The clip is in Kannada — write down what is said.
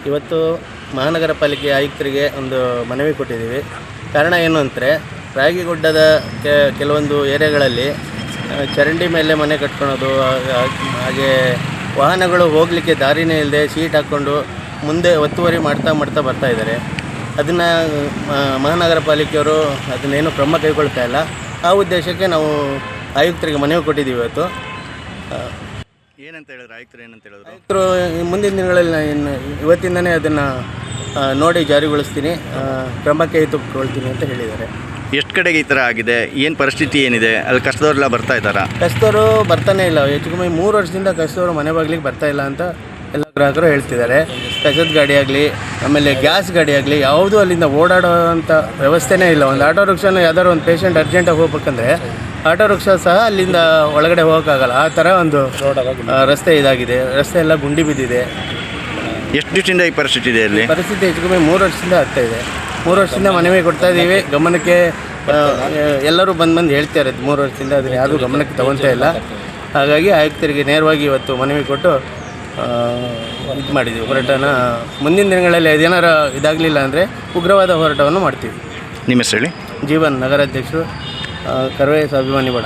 ಇವತ್ತು ಮಹಾನಗರ ಪಾಲಿಕೆ ಆಯುಕ್ತರಿಗೆ ಒಂದು ಮನವಿ ಕೊಟ್ಟಿದ್ದೀವಿ. ಕಾರಣ ಏನು ಅಂದರೆ, ರಾಗಿಗುಡ್ಡದ ಕೆಲವೊಂದು ಏರಿಯಾಗಳಲ್ಲಿ ಚರಂಡಿ ಮೇಲೆ ಮನೆ ಕಟ್ಕೊಳೋದು, ಹಾಗೆ ವಾಹನಗಳು ಹೋಗಲಿಕ್ಕೆ ದಾರಿನೇ ಇಲ್ಲದೆ ಸೀಟ್ ಹಾಕ್ಕೊಂಡು ಮುಂದೆ ಒತ್ತುವರಿ ಮಾಡ್ತಾ ಬರ್ತಾ ಇದ್ದಾರೆ. ಅದನ್ನು ಮಹಾನಗರ ಪಾಲಿಕೆಯವರು ಅದನ್ನೇನು ಕ್ರಮ ಕೈಗೊಳ್ತಾ ಇಲ್ಲ. ಆ ಉದ್ದೇಶಕ್ಕೆ ನಾವು ಆಯುಕ್ತರಿಗೆ ಮನವಿ ಕೊಟ್ಟಿದ್ದೀವಿ ಇವತ್ತು. ಏನಂತ ಹೇಳಿದ್ರು ಆಯುಕ್ತರು ಮುಂದಿನ ದಿನಗಳಲ್ಲಿ ಇವತ್ತಿಂದನೇ ಅದನ್ನು ನೋಡಿ ಜಾರಿಗೊಳಿಸ್ತೀನಿ, ಕ್ರಮಕ್ಕೆ ತೆಗೆದುಕೊಳ್ತೀನಿ ಅಂತ ಹೇಳಿದ್ದಾರೆ. ಎಷ್ಟು ಕಡೆಗೆ ಈ ಥರ ಆಗಿದೆ? ಏನು ಪರಿಸ್ಥಿತಿ ಏನಿದೆ? ಅಲ್ಲಿ ಕಷ್ಟದವರೆಲ್ಲ ಬರ್ತಾ ಇದ್ದಾರಾ? ಕಷ್ಟದವರು ಬರ್ತಾನೆ ಇಲ್ಲ. ಹೆಚ್ಚು ಕಮ್ಮಿ 3 ವರ್ಷದಿಂದ ಕಷ್ಟದವರು ಮನೆ ಬಾಗಿಲಿಗೆ ಬರ್ತಾ ಇಲ್ಲ ಅಂತ ಎಲ್ಲ ಗ್ರಾಹಕರು ಹೇಳ್ತಿದ್ದಾರೆ. ಕಸದ ಗಾಡಿ ಆಗಲಿ, ಆಮೇಲೆ ಗ್ಯಾಸ್ ಗಾಡಿ ಆಗಲಿ, ಯಾವುದೂ ಅಲ್ಲಿಂದ ಓಡಾಡೋವಂಥ ವ್ಯವಸ್ಥೆನೇ ಇಲ್ಲ. ಒಂದು ಆಟೋ ರಿಕ್ಷಾನ ಯಾವ್ದಾದ್ರು ಒಂದು ಪೇಷಂಟ್ ಅರ್ಜೆಂಟಾಗಿ ಹೋಗ್ಬೇಕಂದ್ರೆ ಆಟೋ ರಿಕ್ಷಾ ಸಹ ಅಲ್ಲಿಂದ ಒಳಗಡೆ ಹೋಗೋಕ್ಕಾಗಲ್ಲ. ಆ ಥರ ಒಂದು ರಸ್ತೆ ಇದಾಗಿದೆ. ರಸ್ತೆ ಎಲ್ಲ ಗುಂಡಿ ಬಿದ್ದಿದೆ. ಎಷ್ಟು ದಿವಸದಿಂದ ಈ ಪರಿಸ್ಥಿತಿ ಇದೆ? ಅಲ್ಲಿ ಪರಿಸ್ಥಿತಿ ಹೆಚ್ಚು ಕಮ್ಮಿ 3 ವರ್ಷದಿಂದ ಆಗ್ತಾ ಇದೆ. 3 ವರ್ಷದಿಂದ ಮನವಿ ಕೊಡ್ತಾ ಇದ್ದೀವಿ. ಗಮನಕ್ಕೆ ಎಲ್ಲರೂ ಬಂದು ಹೇಳ್ತಾ ಇರೋದು 3 ವರ್ಷದಿಂದ. ಅದನ್ನು ಯಾರೂ ಗಮನಕ್ಕೆ ತಗೊಳ್ತಾ ಇಲ್ಲ. ಹಾಗಾಗಿ ಆಯುಕ್ತರಿಗೆ ನೇರವಾಗಿ ಇವತ್ತು ಮನವಿ ಕೊಟ್ಟು ಇದು ಮಾಡಿದ್ದೀವಿ. ಹೋರಾಟನ ಮುಂದಿನ ದಿನಗಳಲ್ಲಿ ಅದೇನಾರು ಇದಾಗಲಿಲ್ಲ ಅಂದರೆ ಉಗ್ರವಾದ ಹೋರಾಟವನ್ನು ಮಾಡ್ತೀವಿ. ನಿಮ್ಮ ಹೆಸರು ಹೇಳಿ. ಜೀವನ್, ನಗರಾಧ್ಯಕ್ಷರು, ಕರವೇ ಸ್ವಾಭಿಮಾನಿ ಬಡ.